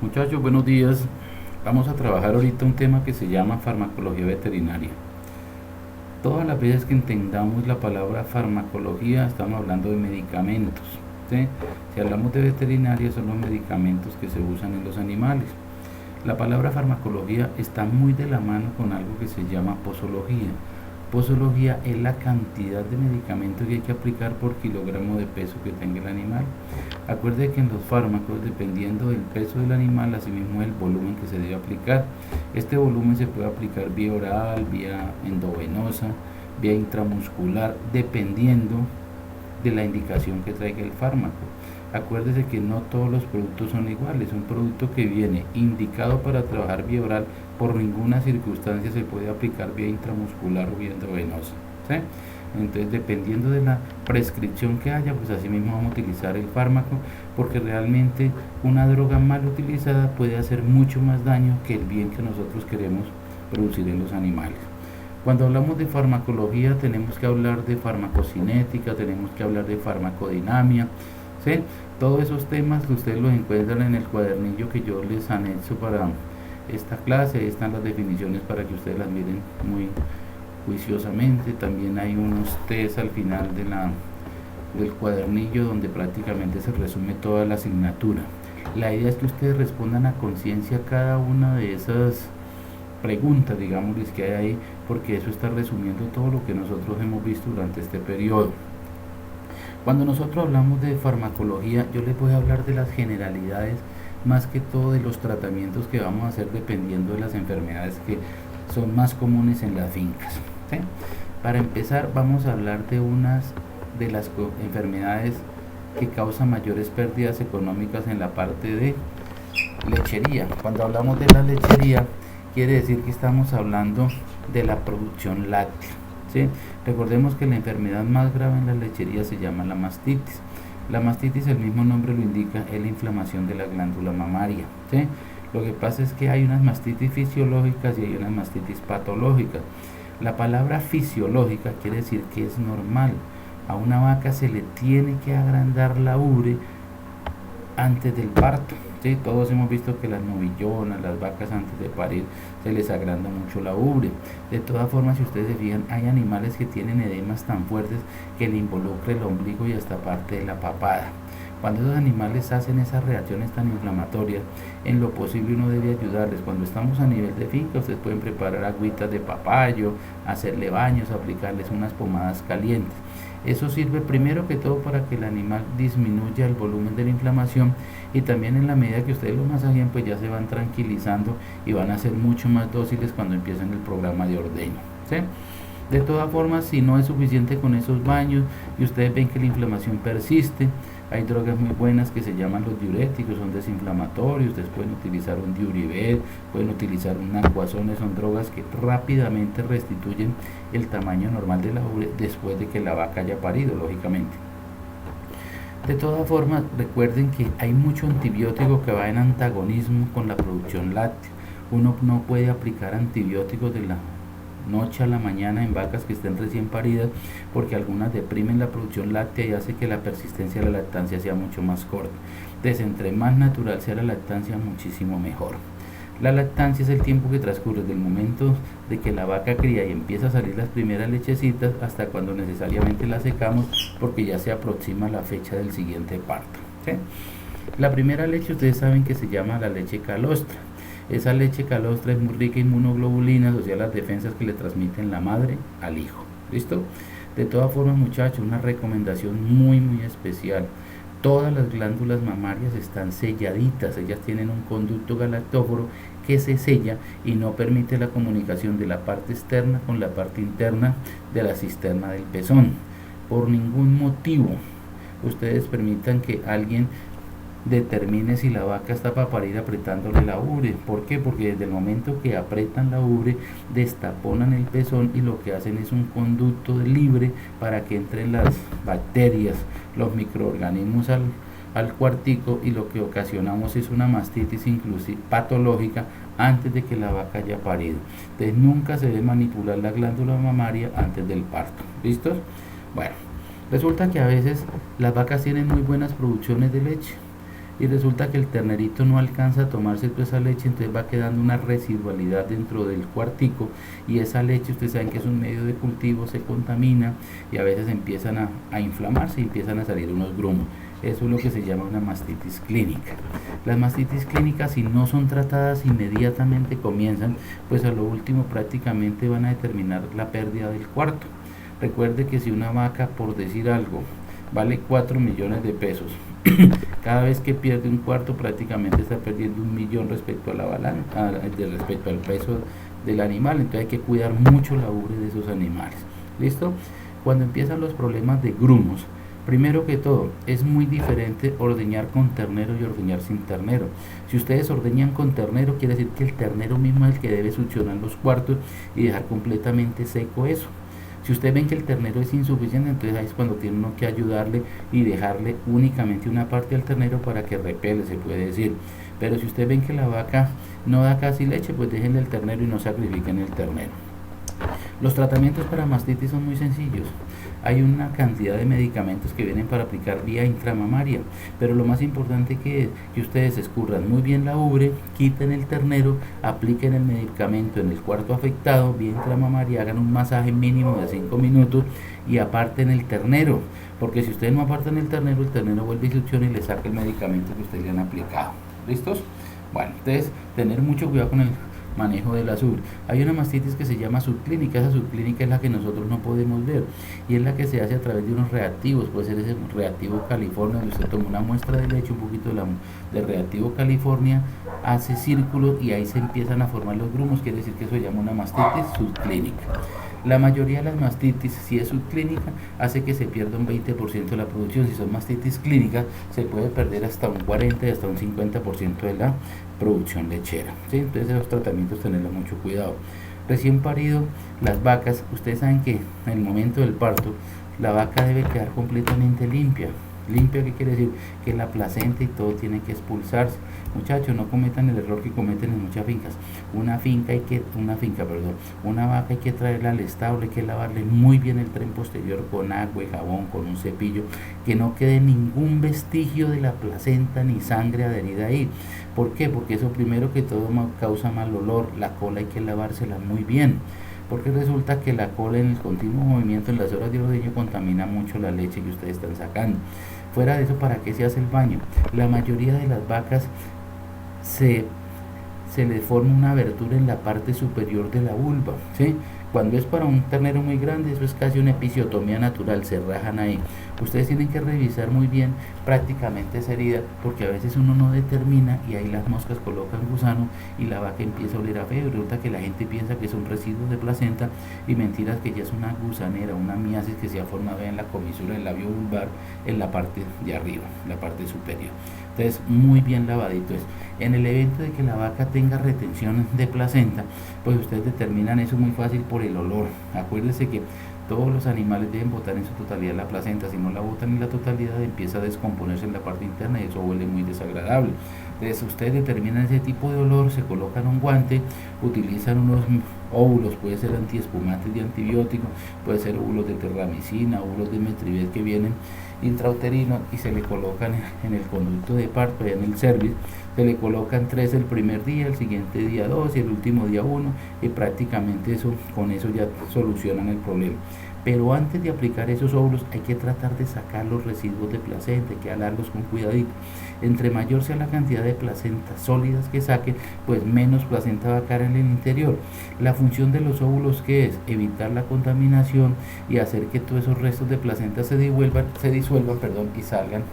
Muchachos, buenos días. Vamos a trabajar ahorita un tema que se llama farmacología veterinaria. Todas las veces que entendamos la palabra farmacología, estamos hablando de medicamentos, ¿sí? Si hablamos de veterinaria, son los medicamentos que se usan en los animales. La palabra farmacología está muy de la mano con algo que se llama posología. Posología es la cantidad de medicamentos que hay que aplicar por kilogramo de peso que tenga el animal. Acuerde que en los fármacos, dependiendo del peso del animal, asimismo el volumen que se debe aplicar. Este volumen se puede aplicar vía oral, vía endovenosa, vía intramuscular, dependiendo de la indicación que traiga el fármaco. Acuérdese que no todos los productos son iguales. Un producto que viene indicado para trabajar vía oral, por ninguna circunstancia se puede aplicar vía intramuscular o vía endovenosa, ¿sí? Entonces, dependiendo de la prescripción que haya, pues así mismo vamos a utilizar el fármaco, porque realmente una droga mal utilizada puede hacer mucho más daño que el bien que nosotros queremos producir en los animales. Cuando hablamos de farmacología, tenemos que hablar de farmacocinética, tenemos que hablar de farmacodinamia, ¿sí? Todos esos temas que ustedes los encuentran en el cuadernillo que yo les anexo para esta clase. Ahí están las definiciones para que ustedes las miren muy juiciosamente. También hay unos test al final del cuadernillo donde prácticamente se resume toda la asignatura. La idea es que ustedes respondan a conciencia cada una de esas preguntas, digamos, que hay ahí, porque eso está resumiendo todo lo que nosotros hemos visto durante este periodo. Cuando nosotros hablamos de farmacología, yo les voy a hablar de las generalidades, más que todo de los tratamientos que vamos a hacer dependiendo de las enfermedades que son más comunes en las fincas, ¿sí? Para empezar, vamos a hablar de unas de las enfermedades que causan mayores pérdidas económicas en la parte de lechería. Cuando hablamos de la lechería, quiere decir que estamos hablando de la producción láctea, ¿sí? Recordemos que la enfermedad más grave en la lechería se llama la mastitis. La mastitis, el mismo nombre lo indica, es la inflamación de la glándula mamaria, ¿sí? Lo que pasa es que hay unas mastitis fisiológicas y hay unas mastitis patológicas. La palabra fisiológica quiere decir que es normal. A una vaca se le tiene que agrandar la ubre antes del parto, ¿sí? Todos hemos visto que las novillonas, las vacas antes de parir, se les agranda mucho la ubre. De todas formas, si ustedes se fijan, hay animales que tienen edemas tan fuertes que le involucra el ombligo y hasta parte de la papada. Cuando esos animales hacen esas reacciones tan inflamatorias, en lo posible uno debe ayudarles. Cuando estamos a nivel de finca, ustedes pueden preparar agüitas de papayo, hacerle baños, aplicarles unas pomadas calientes. Eso sirve primero que todo para que el animal disminuya el volumen de la inflamación, y también en la medida que ustedes lo masajean, pues ya se van tranquilizando y van a ser mucho más dóciles cuando empiecen el programa de ordeño, ¿sí? De todas formas, si no es suficiente con esos baños y ustedes ven que la inflamación persiste, hay drogas muy buenas que se llaman los diuréticos, son desinflamatorios. Ustedes pueden utilizar un diuribel, pueden utilizar un aquazone, son drogas que rápidamente restituyen el tamaño normal de la ubre después de que la vaca haya parido, lógicamente. De todas formas, recuerden que hay mucho antibiótico que va en antagonismo con la producción láctea. Uno no puede aplicar antibióticos de la noche a la mañana en vacas que estén recién paridas, porque algunas deprimen la producción láctea y hace que la persistencia de la lactancia sea mucho más corta. Entonces, entre más natural sea la lactancia, muchísimo mejor. La lactancia es el tiempo que transcurre desde el momento de que la vaca cría y empieza a salir las primeras lechecitas hasta cuando necesariamente la secamos, porque ya se aproxima la fecha del siguiente parto, ¿sí? La primera leche, ustedes saben que se llama la leche calostra. Esa leche calostra es muy rica en inmunoglobulinas, o sea, las defensas que le transmiten la madre al hijo. ¿Listo? De todas formas, muchachos, una recomendación muy especial. Todas las glándulas mamarias están selladitas, ellas tienen un conducto galactóforo que se sella y no permite la comunicación de la parte externa con la parte interna de la cisterna del pezón. Por ningún motivo ustedes permitan que alguien determine si la vaca está para parir apretándole la ubre. ¿Por qué? Porque desde el momento que apretan la ubre, destaponan el pezón y lo que hacen es un conducto libre para que entren las bacterias, los microorganismos al cuartico, y lo que ocasionamos es una mastitis inclusive patológica antes de que la vaca haya parido. Entonces nunca se debe manipular la glándula mamaria antes del parto. ¿Listos? Bueno, resulta que a veces las vacas tienen muy buenas producciones de leche, y resulta que el ternerito no alcanza a tomarse toda esa leche, entonces va quedando una residualidad dentro del cuartico, y esa leche, ustedes saben que es un medio de cultivo, se contamina y a veces empiezan a inflamarse y empiezan a salir unos grumos. Eso es lo que se llama una mastitis clínica. Las mastitis clínicas, si no son tratadas inmediatamente, comienzan, pues a lo último prácticamente van a determinar la pérdida del cuarto. Recuerde que si una vaca, por decir algo, vale 4 millones de pesos, cada vez que pierde un cuarto prácticamente está perdiendo 1 millón respecto a la balanza, respecto al peso del animal. Entonces hay que cuidar mucho la ubre de esos animales. ¿Listo? Cuando empiezan los problemas de grumos, primero que todo, es muy diferente ordeñar con ternero y ordeñar sin ternero. Si ustedes ordeñan con ternero, quiere decir que el ternero mismo es el que debe succionar los cuartos y dejar completamente seco eso. Si ustedes ven que el ternero es insuficiente, entonces ahí es cuando tiene uno que ayudarle y dejarle únicamente una parte al ternero para que repele, se puede decir. Pero si ustedes ven que la vaca no da casi leche, pues déjenle el ternero y no sacrifiquen el ternero. Los tratamientos para mastitis son muy sencillos. Hay una cantidad de medicamentos que vienen para aplicar vía intramamaria, pero lo más importante que es que ustedes escurran muy bien la ubre, quiten el ternero, apliquen el medicamento en el cuarto afectado vía intramamaria, hagan un masaje mínimo de 5 minutos y aparten el ternero, porque si ustedes no apartan el ternero vuelve y succiona y le saca el medicamento que ustedes le han aplicado. ¿Listos? Bueno, entonces tener mucho cuidado con el manejo del azul. Hay una mastitis que se llama subclínica. Esa subclínica es la que nosotros no podemos ver y es la que se hace a través de unos reactivos. Puede ser ese reactivo California, donde usted toma una muestra de leche, un poquito de reactivo California, hace círculos y ahí se empiezan a formar los grumos. Quiere decir que eso se llama una mastitis subclínica. La mayoría de las mastitis, si es subclínica, hace que se pierda un 20% de la producción. Si son mastitis clínicas, se puede perder hasta un 40 y hasta un 50% de la producción lechera. ¿Sí? Entonces esos tratamientos, tenerlos mucho cuidado. Recién parido, las vacas, ustedes saben que en el momento del parto, la vaca debe quedar completamente limpia. Limpia, ¿qué quiere decir? Que la placenta y todo tiene que expulsarse. Muchachos, no cometan el error que cometen en muchas fincas. Una vaca hay que traerla al establo, hay que lavarle muy bien el tren posterior con agua y jabón, con un cepillo, que no quede ningún vestigio de la placenta ni sangre adherida ahí. ¿Por qué? Porque eso primero que todo causa mal olor. La cola hay que lavársela muy bien, porque resulta que la cola en el continuo movimiento en las horas de ordeño contamina mucho la leche que ustedes están sacando. Fuera de eso, ¿para qué se hace el baño? La mayoría de las vacas se les forma una abertura en la parte superior de la vulva, ¿sí? Cuando es para un ternero muy grande, eso es casi una episiotomía natural, se rajan ahí. Ustedes tienen que revisar muy bien prácticamente esa herida, porque a veces uno no determina y ahí las moscas colocan gusano y la vaca empieza a oler a feo. Y resulta que la gente piensa que son residuos de placenta y mentiras, que ya es una gusanera, una miasis que se ha formado en la comisura del labio vulvar, en la parte de arriba, la parte superior. Entonces, muy bien lavadito es. En el evento de que la vaca tenga retención de placenta, pues ustedes determinan eso muy fácil por el olor. Acuérdense que todos los animales deben botar en su totalidad la placenta. Si no la botan en la totalidad, empieza a descomponerse en la parte interna y eso huele muy desagradable. Entonces ustedes determinan ese tipo de olor, se colocan un guante, utilizan unos óvulos, puede ser antiespumantes de antibiótico, puede ser óvulos de terramicina, óvulos de metribet que vienen intrauterinos y se le colocan en el conducto de parto, en el cervix. Se le colocan 3 el primer día, el siguiente día 2 y el último día 1, y prácticamente con eso ya solucionan el problema. Pero antes de aplicar esos óvulos hay que tratar de sacar los residuos de placenta, hay que alarlos con cuidadito. Entre mayor sea la cantidad de placentas sólidas que saquen, pues menos placenta va a caer en el interior. La función de los óvulos, ¿qué es? Evitar la contaminación y hacer que todos esos restos de placenta se disuelvan, y salgan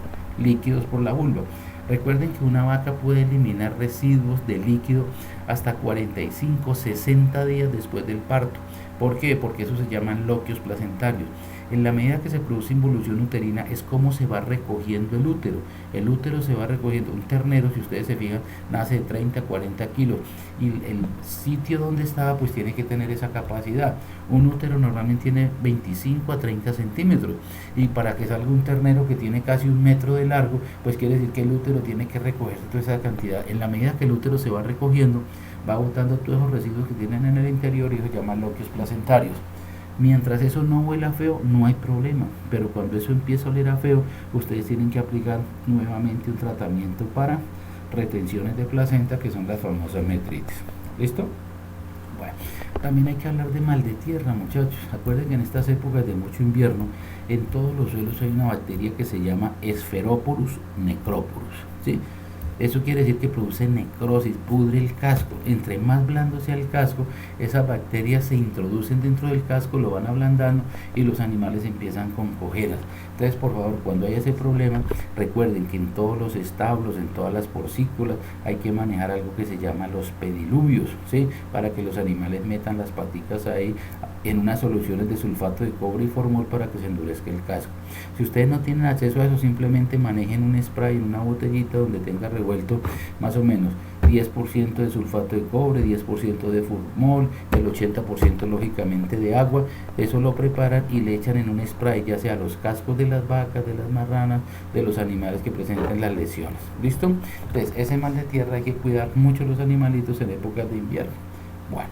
líquidos por la vulva. Recuerden que una vaca puede eliminar residuos de líquido hasta 45, 60 días después del parto. ¿Por qué? Porque eso se llaman loquios placentarios. En la medida que se produce involución uterina es como se va recogiendo el útero. El útero se va recogiendo. Un ternero, si ustedes se fijan, nace de 30 a 40 kilos. Y el sitio donde estaba pues tiene que tener esa capacidad. Un útero normalmente tiene 25 a 30 centímetros. Y para que salga un ternero que tiene casi 1 metro de largo, pues quiere decir que el útero tiene que recoger toda esa cantidad. En la medida que el útero se va recogiendo, va botando todos esos residuos que tienen en el interior y se llaman loquios placentarios. Mientras eso no huela feo, no hay problema, pero cuando eso empieza a oler a feo, ustedes tienen que aplicar nuevamente un tratamiento para retenciones de placenta, que son las famosas metritis. ¿Listo? Bueno, también hay que hablar de mal de tierra, muchachos. Acuerden que en estas épocas de mucho invierno, en todos los suelos hay una bacteria que se llama Sphaeroporus necroporus, ¿sí? Eso quiere decir que produce necrosis, pudre el casco. Entre más blando sea el casco, esas bacterias se introducen dentro del casco, lo van ablandando y los animales empiezan con cojeras. Entonces, por favor, cuando haya ese problema, recuerden que en todos los establos, en todas las porcícolas, hay que manejar algo que se llama los pediluvios, ¿sí? Para que los animales metan las paticas ahí en unas soluciones de sulfato de cobre y formol para que se endurezca el casco. Si ustedes no tienen acceso a eso, simplemente manejen un spray en una botellita donde tenga revuelto más o menos 10% de sulfato de cobre, 10% de formol, el 80% lógicamente de agua. Eso lo preparan y le echan en un spray, ya sea a los cascos de las vacas, de las marranas, de los animales que presenten las lesiones. ¿Listo? Entonces, ese mal de tierra hay que cuidar mucho los animalitos en épocas de invierno. Bueno,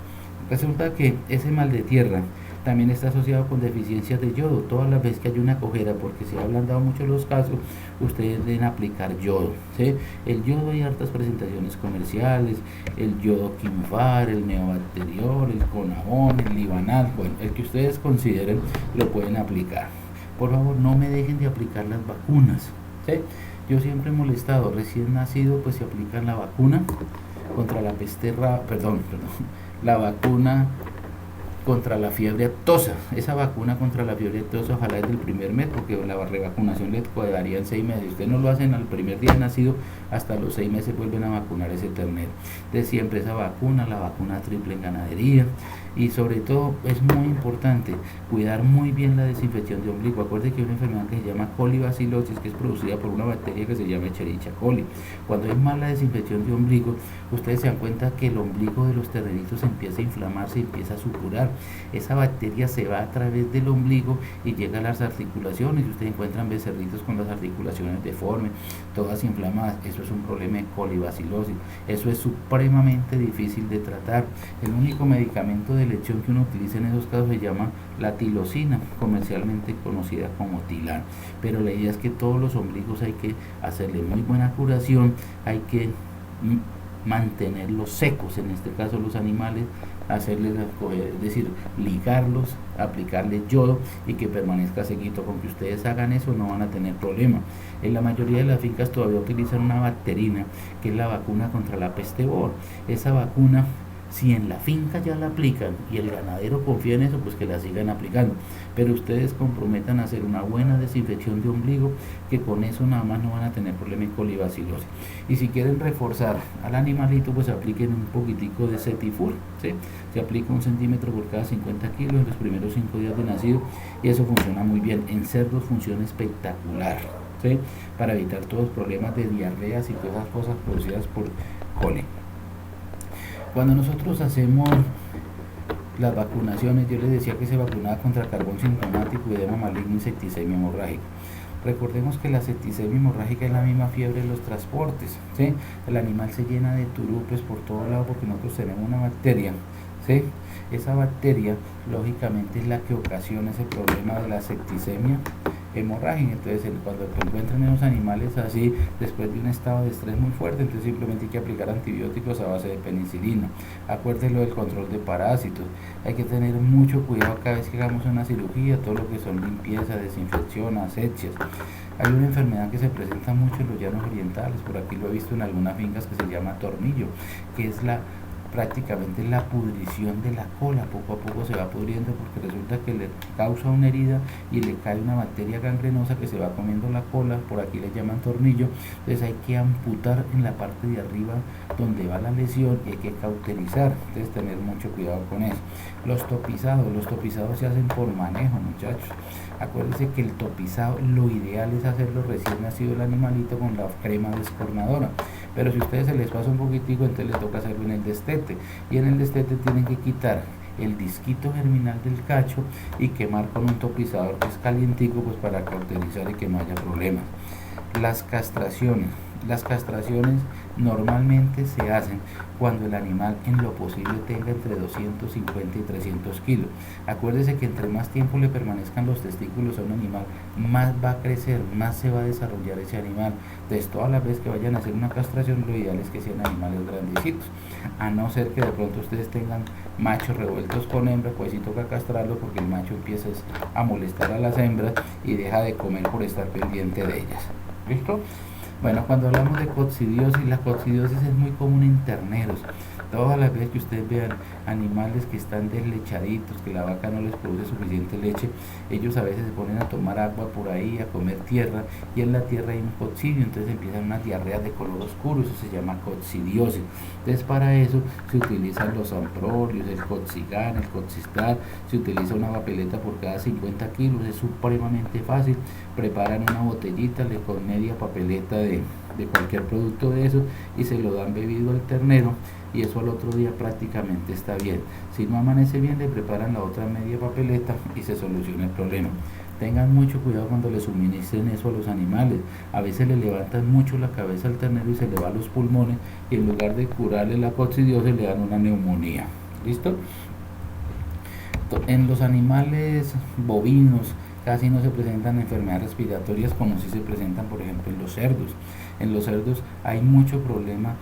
resulta que ese mal de tierra también está asociado con deficiencias de yodo. Todas las veces que hay una cojera, porque se ha ablandado mucho los cascos, ustedes deben aplicar yodo, ¿sí? El yodo, hay hartas presentaciones comerciales, el yodo Quimfar, el neobacteriol, el Conabón, el Libanal, bueno, el que ustedes consideren lo pueden aplicar. Por favor, no me dejen de aplicar las vacunas, ¿sí? Yo siempre he molestado, recién nacido pues se aplican la vacuna contra la peste la vacuna contra la fiebre aftosa. Esa vacuna contra la fiebre aftosa ojalá es del primer mes, porque la revacunación le quedaría en 6 meses. Si ustedes no lo hacen al primer día de nacido, hasta los 6 meses vuelven a vacunar ese ternero. De siempre esa vacuna, la vacuna triple en ganadería, y sobre todo es muy importante cuidar muy bien la desinfección de ombligo. Acuérdense que hay una enfermedad que se llama colibacilosis, que es producida por una bacteria que se llama Escherichia coli. Cuando hay mala desinfección de ombligo, ustedes se dan cuenta que el ombligo de los terneritos empieza a inflamarse, empieza a supurar. Esa bacteria se va a través del ombligo y llega a las articulaciones, y ustedes encuentran becerritos con las articulaciones deformes, todas inflamadas. Eso es un problema de colibacilosis. Eso es supremamente difícil de tratar. El único medicamento de elección que uno utiliza en esos casos se llama la tilosina, comercialmente conocida como Tilan. Pero la idea es que todos los ombligos hay que hacerle muy buena curación, hay que mantenerlos secos, en este caso los animales, hacerles, es decir, ligarlos, aplicarles yodo y que permanezca sequito. Con que ustedes hagan eso no van a tener problema. En la mayoría de las fincas todavía utilizan una bacterina, que es la vacuna contra la peste bor. Esa vacuna, si en la finca ya la aplican y el ganadero confía en eso, pues que la sigan aplicando. Pero ustedes comprometan a hacer una buena desinfección de ombligo, que con eso nada más no van a tener problema de colibacilosis. Y si quieren reforzar al animalito, pues apliquen un poquitico de Cetifur, ¿sí? Se aplica 1 centímetro por cada 50 kilos en los primeros 5 días de nacido, y eso funciona muy bien. En cerdos funciona espectacular, ¿sí? Para evitar todos los problemas de diarreas y todas esas cosas producidas por coli. Cuando nosotros hacemos las vacunaciones, yo les decía que se vacunaba contra carbón sintomático, edema maligno, insecticemia hemorrágica. Recordemos que la septicemia hemorrágica es la misma fiebre de los transportes, ¿sí? El animal se llena de turupes por todo lado porque nosotros tenemos una bacteria, ¿sí? Esa bacteria, lógicamente, es la que ocasiona ese problema de la septicemia hemorrágica. Entonces, cuando te encuentran en los animales así, después de un estado de estrés muy fuerte, entonces simplemente hay que aplicar antibióticos a base de penicilina. Acuérdense del control de parásitos. Hay que tener mucho cuidado cada vez que hagamos una cirugía, todo lo que son limpieza, desinfección, asepsias. Hay una enfermedad que se presenta mucho en los llanos orientales, por aquí lo he visto en algunas fincas, que se llama tornillo, que es prácticamente la pudrición de la cola. Poco a poco se va pudriendo porque resulta que le causa una herida y le cae una bacteria gangrenosa que se va comiendo la cola, por aquí le llaman tornillo. Entonces hay que amputar en la parte de arriba donde va la lesión y hay que cauterizar. Entonces tener mucho cuidado con eso. Los topizados se hacen por manejo, muchachos. Acuérdense que el topizado, lo ideal es hacerlo recién nacido el animalito con la crema descornadora, pero si a ustedes se les pasa un poquitico, entonces les toca hacerlo en el destete, y en el destete tienen que quitar el disquito germinal del cacho y quemar con un topizador que es calientico, pues para cauterizar y que no haya problemas. Las castraciones normalmente se hacen cuando el animal en lo posible tenga entre 250 y 300 kilos. Acuérdese que entre más tiempo le permanezcan los testículos a un animal, más va a crecer, más se va a desarrollar ese animal. Entonces, todas las veces que vayan a hacer una castración, lo ideal es que sean animales grandecitos, a no ser que de pronto ustedes tengan machos revueltos con hembra, pues sí toca castrarlo, porque el macho empieza a molestar a las hembras y deja de comer por estar pendiente de ellas. ¿Listo? Bueno, cuando hablamos de coccidiosis, la coccidiosis es muy común en terneros. Todas las veces que ustedes vean animales que están deslechaditos, que la vaca no les produce suficiente leche, ellos a veces se ponen a tomar agua por ahí, a comer tierra, y en la tierra hay un coccidio, entonces empiezan unas diarreas de color oscuro, eso se llama coccidiosis. Entonces para eso se utilizan los amprolios, el coccigan, el coccistar, se utiliza una papeleta por cada 50 kilos, es supremamente fácil. Preparan una botellita con media papeleta de cualquier producto de eso y se lo dan bebido al ternero, y eso al otro día prácticamente está bien. Si no amanece bien, le preparan la otra media papeleta y se soluciona el problema. Tengan mucho cuidado cuando le suministren eso a los animales. A veces le levantan mucho la cabeza al ternero y se le va a los pulmones, y en lugar de curarle la coccidiosis le dan una neumonía. ¿Listo? En los animales bovinos casi no se presentan enfermedades respiratorias como si se presentan, por ejemplo, en los cerdos. En los cerdos hay mucho problema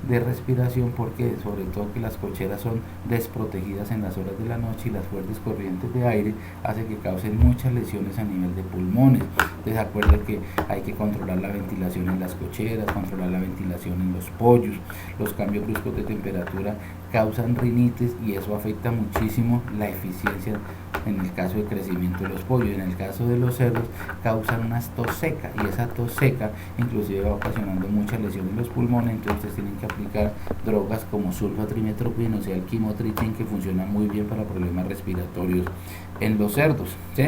de respiración, porque sobre todo que las cocheras son desprotegidas en las horas de la noche, y las fuertes corrientes de aire hace que causen muchas lesiones a nivel de pulmones. Entonces acuerden que hay que controlar la ventilación en las cocheras, controlar la ventilación en los pollos. Los cambios bruscos de temperatura causan rinitis, y eso afecta muchísimo la eficiencia en el caso de crecimiento de los pollos. En el caso de los cerdos causan una tos seca, y esa tos seca inclusive va ocasionando muchas lesiones en los pulmones. Entonces tienen que aplicar drogas como sulfatrimetropina, o sea el quimotripin, que funciona muy bien para problemas respiratorios en los cerdos, ¿sí?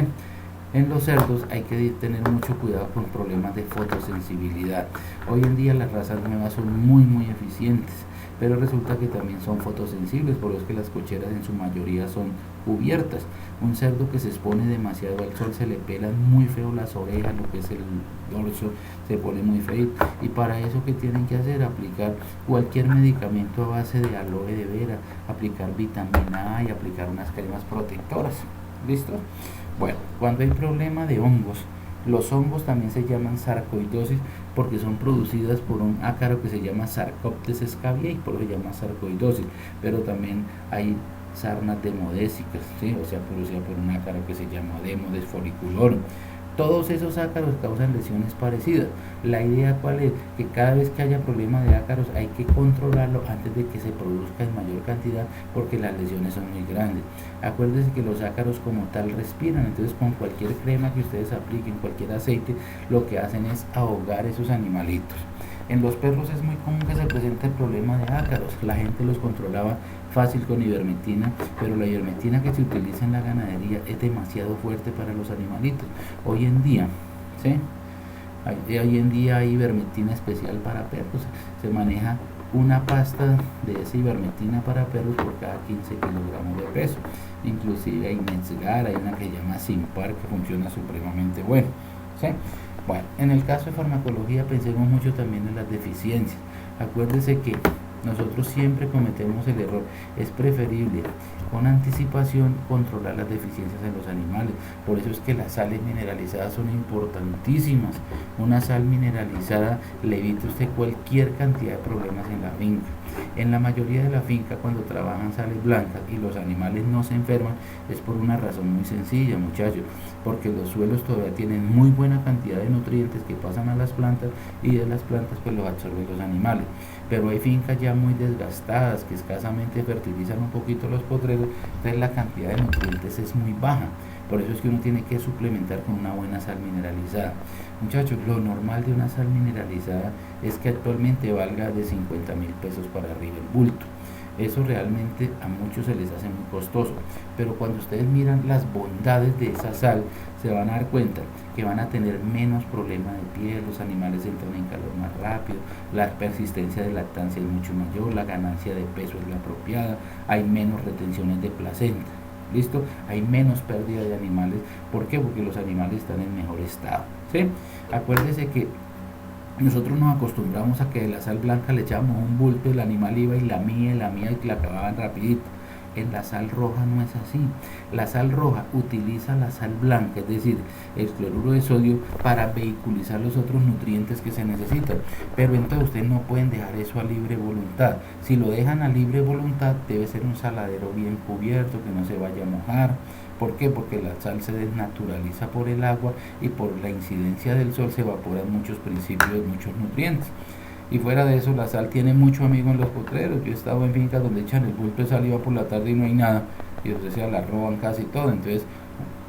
En los cerdos hay que tener mucho cuidado con problemas de fotosensibilidad. Hoy en día las razas nuevas son muy eficientes, pero resulta que también son fotosensibles, por eso es que las cocheras en su mayoría son cubiertas. Un cerdo que se expone demasiado al sol, se le pelan muy feo las orejas, lo que es el dorso se pone muy feo, y para eso ¿qué tienen que hacer? Aplicar cualquier medicamento a base de aloe de vera, aplicar vitamina A y aplicar unas cremas protectoras. ¿Listo? Bueno, cuando hay problema de hongos, los hongos también se llaman sarcoidosis, porque son producidas por un ácaro que se llama Sarcoptes scabiei, por eso se llama sarcoidosis. Pero también hay sarnas demodésicas, ¿sí? O sea, producida por un ácaro que se llama Demodes folliculorum. Todos esos ácaros causan lesiones parecidas. La idea cuál es, que cada vez que haya problema de ácaros hay que controlarlo antes de que se produzca en mayor cantidad, porque las lesiones son muy grandes. Acuérdense que los ácaros como tal respiran, entonces con cualquier crema que ustedes apliquen, cualquier aceite, lo que hacen es ahogar esos animalitos. En los perros es muy común que se presente el problema de ácaros. La gente los controlaba fácil con ivermectina, pero la ivermectina que se utiliza en la ganadería es demasiado fuerte para los animalitos. Hoy en día, ¿sí? Hoy en día hay ivermectina especial para perros. Se maneja una pasta de esa ivermectina para perros por cada 15 kilogramos de peso. Inclusive hay Nexgar, hay una que se llama Simpar, que funciona supremamente bueno, ¿sí? Bueno, en el caso de farmacología pensemos mucho también en las deficiencias. Acuérdese que nosotros siempre cometemos el error. Es preferible con anticipación controlar las deficiencias en los animales. Por eso es que las sales mineralizadas son importantísimas. Una sal mineralizada le evita a usted cualquier cantidad de problemas en la finca. En la mayoría de la finca, cuando trabajan sales blancas y los animales no se enferman, es por una razón muy sencilla, muchachos, porque los suelos todavía tienen muy buena cantidad de nutrientes que pasan a las plantas, y de las plantas pues los absorben los animales. Pero hay fincas ya muy desgastadas que escasamente fertilizan un poquito los potreros, entonces la cantidad de nutrientes es muy baja. Por eso es que uno tiene que suplementar con una buena sal mineralizada. Muchachos, lo normal de una sal mineralizada es que actualmente valga de 50.000 pesos para arriba el bulto. Eso realmente a muchos se les hace muy costoso, pero cuando ustedes miran las bondades de esa sal, se van a dar cuenta que van a tener menos problema de piel, los animales entran en calor más rápido, la persistencia de lactancia es mucho mayor, la ganancia de peso es la apropiada, hay menos retenciones de placenta. ¿Listo? Hay menos pérdida de animales. ¿Por qué? Porque los animales están en mejor estado, ¿sí? Acuérdese que Nosotros nos acostumbramos a que de la sal blanca le echábamos un bulto, el animal iba y lamía y la acababan rapidito. En la sal roja no es así. La sal roja utiliza la sal blanca, es decir, el cloruro de sodio, para vehiculizar los otros nutrientes que se necesitan. Pero entonces ustedes no pueden dejar eso a libre voluntad. Si lo dejan a libre voluntad, debe ser un saladero bien cubierto, que no se vaya a mojar. ¿Por qué? Porque la sal se desnaturaliza por el agua y por la incidencia del sol se evaporan muchos principios, muchos nutrientes. Y fuera de eso, la sal tiene mucho amigo en los potreros. Yo he estado en fincas donde echan el bulto de sal y va por la tarde y no hay nada. Y o sea, la roban casi todo. Entonces,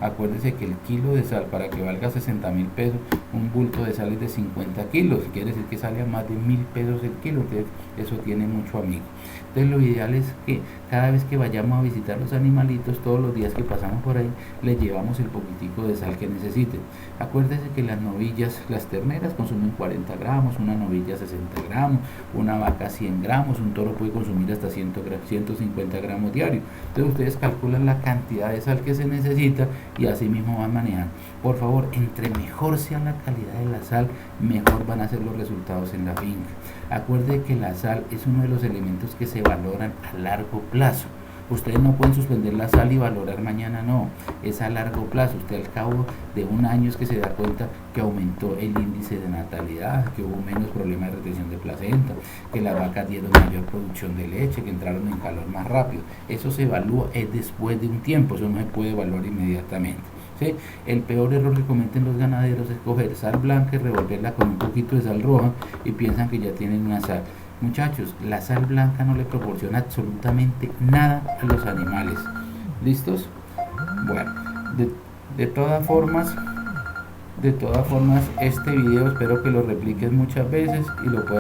acuérdese que el kilo de sal, para que valga 60.000 pesos, un bulto de sal es de 50 kilos. Quiere decir que sale a más de 1.000 pesos el kilo. Entonces, eso tiene mucho amigo. Entonces, lo ideal es que cada vez que vayamos a visitar los animalitos, todos los días que pasamos por ahí, les llevamos el poquitico de sal que necesiten. Acuérdese que las novillas, las terneras consumen 40 gramos, una novilla 60 gramos, una vaca 100 gramos, un toro puede consumir hasta 150 gramos diarios. Entonces ustedes calculan la cantidad de sal que se necesita y así mismo van manejando. Por favor, entre mejor sea la calidad de la sal, mejor van a ser los resultados en la finca. Acuérdense que la sal es uno de los elementos que se valoran a largo plazo. Ustedes no pueden suspender la sal y valorar mañana, no, es a largo plazo. Usted al cabo de un año es que se da cuenta que aumentó el índice de natalidad, que hubo menos problemas de retención de placenta, que las vacas dieron mayor producción de leche, que entraron en calor más rápido. Eso se evalúa después de un tiempo, eso no se puede evaluar inmediatamente. ¿Sí? El peor error que cometen los ganaderos es coger sal blanca y revolverla con un poquito de sal roja y piensan que ya tienen una sal. Muchachos, la sal blanca no le proporciona absolutamente nada a los animales. ¿Listos? Bueno, de todas formas, este video espero que lo repliques muchas veces y lo puedas